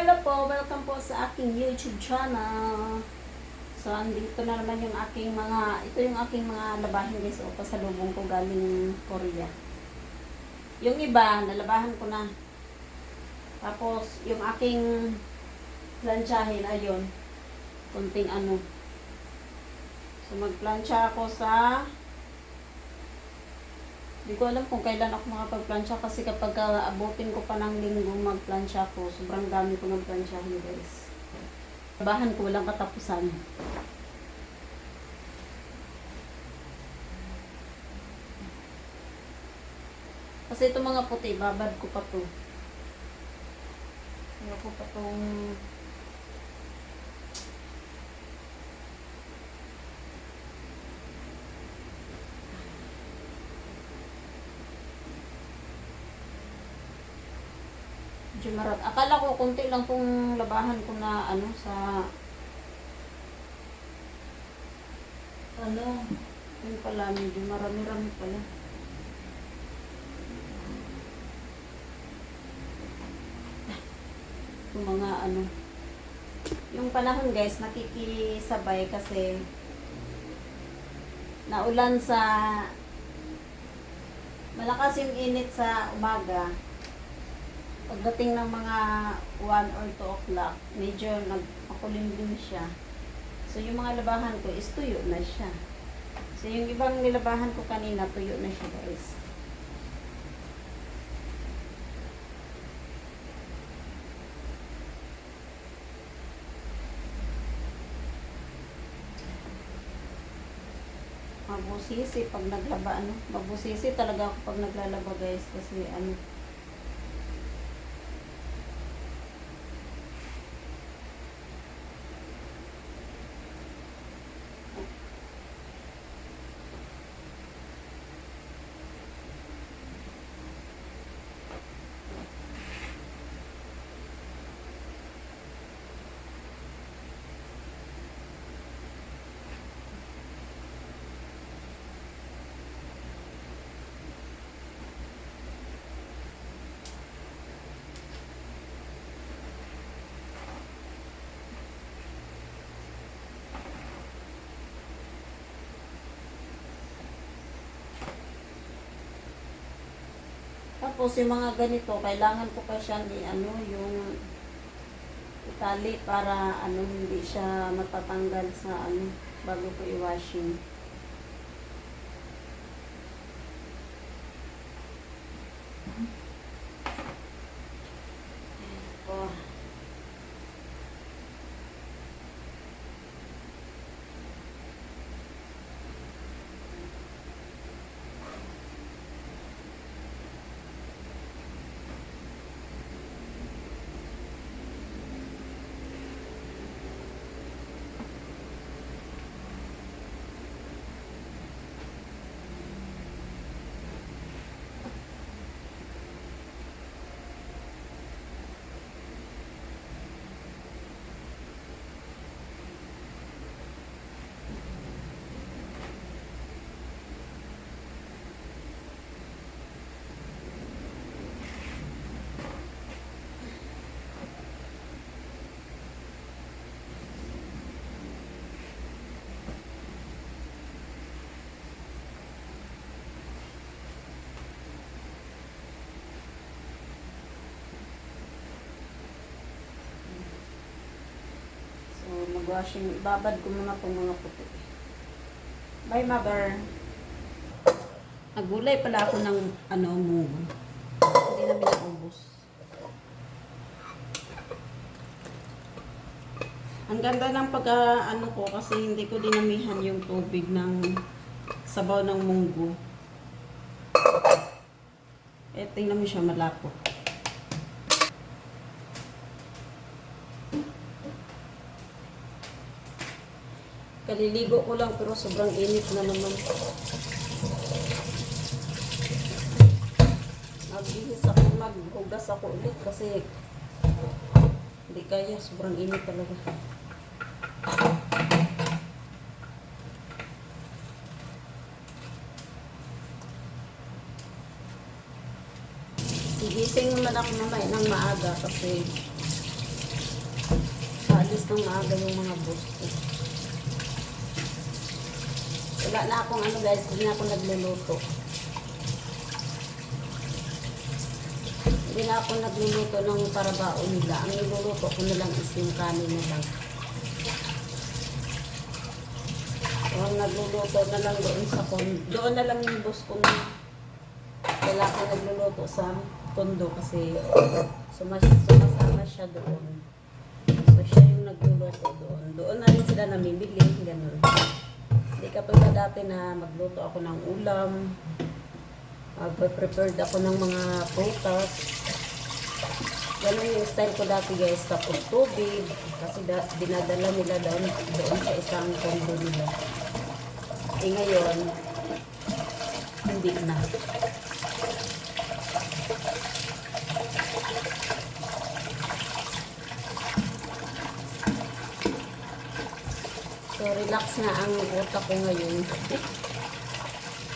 Hello po, welcome po sa aking YouTube channel. So, andito na naman yung aking ito yung aking mga labahin guys. O, pasalubong ko galing Korea. Yung iba, nalabahan ko na. Tapos, yung aking planchahin, ayun. Kunting ano. So, magplancha ako sa... Hindi ko alam kung kailan ako makapagplansya kasi kapag abutin ko pa ng linggo magplansya ko, sobrang dami ko ng plansyahin guys. Trabahan ko, walang katapusan. Kasi itong mga puti, babad ko pa to. Ayaw ko pa tong... Jumarat. Akala ko konti lang tong labahan ko na ano sa yun pala, medyo marami-rami pala. Yung mga ano, yung panahon guys, nakikisabay kasi naulan sa malakas yung init sa umaga. Pagdating ng mga 1 or 2 o'clock, medyo nagpakulimlim siya. So, yung mga labahan ko is tuyo na siya. So, yung ibang nilabahan ko kanina, tuyo na siya guys. Mabusisi pag naglaba, ano. Mabusisi talaga ako pag naglalaba guys. Kasi ano, tapos yung mga ganito, kailangan ko pa siyang ano, yung itali para ano, hindi siya matatanggal sa ano, bago ko i-washing. Oh. Mag-washing, ibabad ko muna itong mga puti. Bye, mother. Nagulay pala ako ng ano, munggo. Hindi namin naubos. Ang ganda ng ano ko kasi hindi ko dinamihan yung tubig ng sabaw ng munggo. Eh, tingnan mo siya malapot. Kaliligo ko lang pero sobrang init na naman. Magbihis ako, maghugas ako ulit kasi hindi kaya, sobrang init talaga. Sigising naman ako mamaya ng maaga kasi ng maaga yung mga boss ko. Wala na akong ano guys, hindi na ako nagluluto. Hindi na ako nagluluto ng parabao nila. Ang niluluto ko na lang is yung kanin na lang. So, ang nagluluto na lang doon sa kondo. Doon na lang yung boss ko na lalaki nagluluto sa kondo kasi sumasama siya doon. So, siya yung nagluluto doon. Doon na rin sila namimili. Ganun. Hindi kapag dati na magluto ako ng ulam. Mag-prepared ako ng mga prutas. Ganun yung style ko dati guys. Tapos tubig. Kasi dinadala nila doon sa isang kondo nila. Eh ngayon, hindi na. So, relax na ang utak ko ngayon.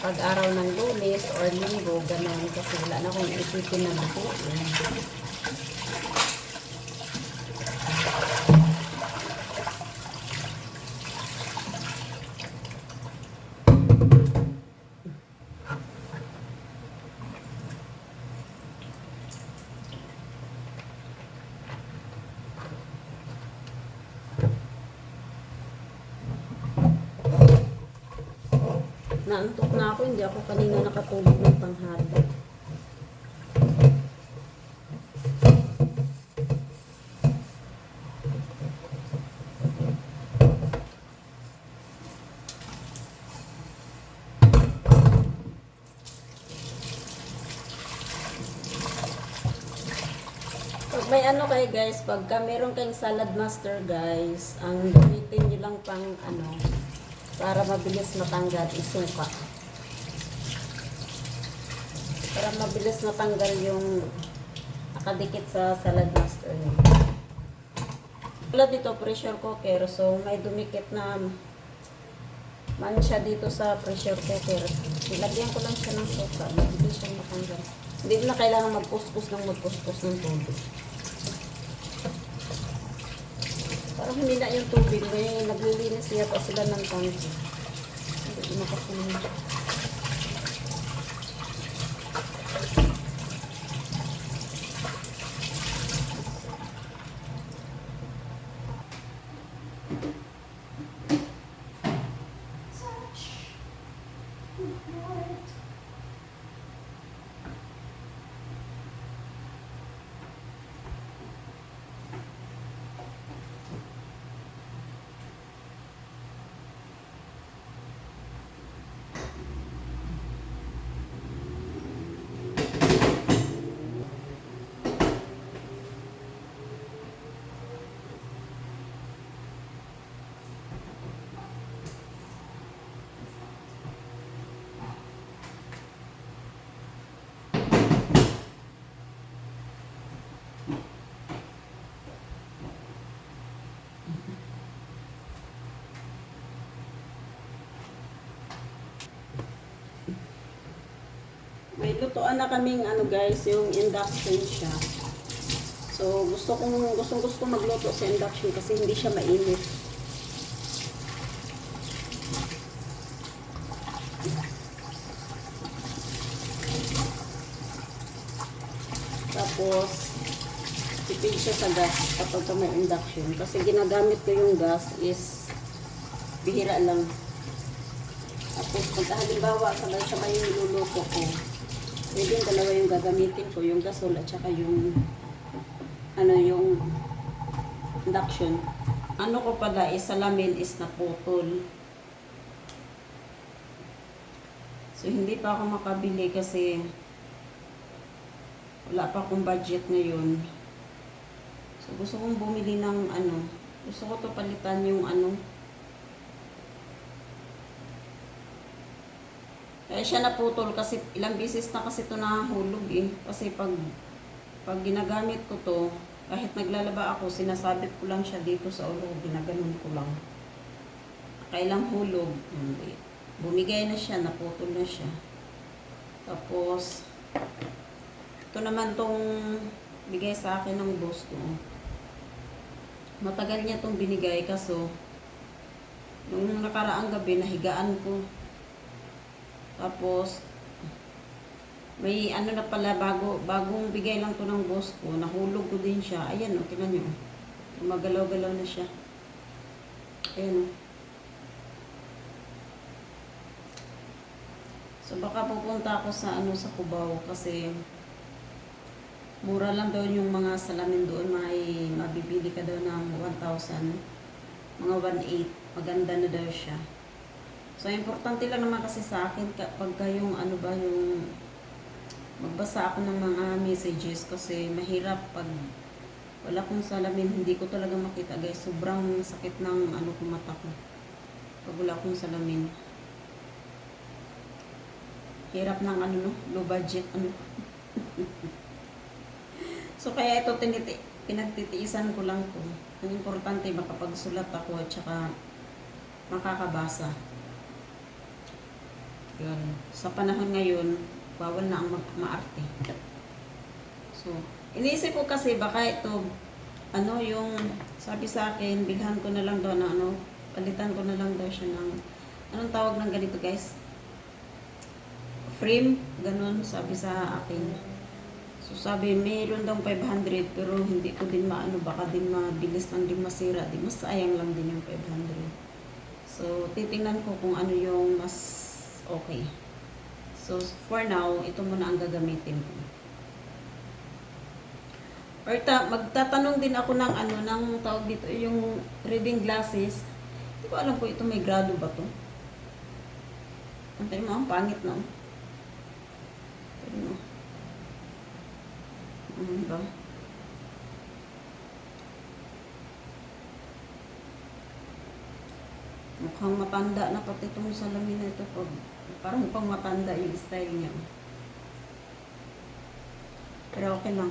Pag araw ng Lunes or Linggo, ganun. Kasi wala na akong isipin na lutuin. Naantok na ako, hindi ako kanina nakatulog ng tanghali. Pag may ano kayo guys, pagka meron kayong salad master guys, ang gamitin nyo lang pang ano, para mabilis matanggal, isuka. Para mabilis matanggal yung nakadikit sa salad master niyo. Tulad dito, pressure cooker. So, may dumikit na mansya dito sa pressure cooker. Ilagyan ko lang siya ng suka. Mabilis siyang matanggal. Hindi na kailangan magpuspos ng tubig. Parang hindi na yung tubig. May naglilinis yata sila ng tangki. Hindi makapunin. May lutuan na kaming ano guys, yung induction siya. So gusto magluto sa induction kasi hindi siya mainit. Tapos tipid siya sa gas kapag may induction kasi ginagamit ko yung gas is bihira lang. Tapos pag halimbawa sabay-sabay yung niluluto ko, pwede yung dalawa yung gagamitin ko, yung gasol at saka yung yung induction. Ano ko pala is salamin is naputol. So hindi pa ako makabili kasi wala pa akong budget ngayon. So gusto kong bumili ng gusto ko to palitan yung kaya siya naputol kasi ilang beses na kasi ito nahulog eh. Kasi pag ginagamit ko to, kahit naglalaba ako, sinasabit ko lang siya dito sa ulo, ginaganon ko lang. Kailang hulog, hindi. Bumigay na siya, naputol na siya. Tapos, ito naman tong bigay sa akin ng boss ko. Matagal niya itong binigay kaso nung nakaraang gabi nahigaan ko. Tapos may ano na pala bagong bigay lang to ng boss ko. Nahulog ko din siya. Ayan o, tingnan nyo. Magalaw-galaw na siya. Ayan o. So baka pupunta ako sa sa Cubao kasi mura lang daw yung mga salamin doon. May mabibili ka daw ng 1,000, mga 1,800. Maganda na daw siya. So importante lang naman kasi sa akin kapag yung yung magbasa ako ng mga messages kasi mahirap pag wala kong salamin, hindi ko talaga makita guys. Sobrang sakit ng mata ko pag wala kong salamin. Hirap ng low budget So kaya ito pinagtitiisan ko lang to. Ang importante makapagsulat ako at saka makakabasa. Yun. Sa panahon ngayon, bawal na ang maarte. So, iniisip ko kasi baka ito yung sabi sa akin, bilhan ko na lang daw na palitan ko na lang daw siya ng anong tawag ng ganito guys? Frame, ganun sabi sa akin. So sabi, mayroon daw 500 pero hindi ko din baka din mabilis lang din masira. Di mas sayang lang din yung 500. So titingnan ko kung ano yung mas okay. So for now, ito muna ang gagamitin ko. Or magtatanong din ako ng ng tawag dito, yung reading glasses. Hindi ko alam kung ito may grado ba to. Antay mo, ang pangit na. Ano ba? Mukhang matanda na pati itong salamin na ito. Parang pang matanda yung style niya. Pero okay lang.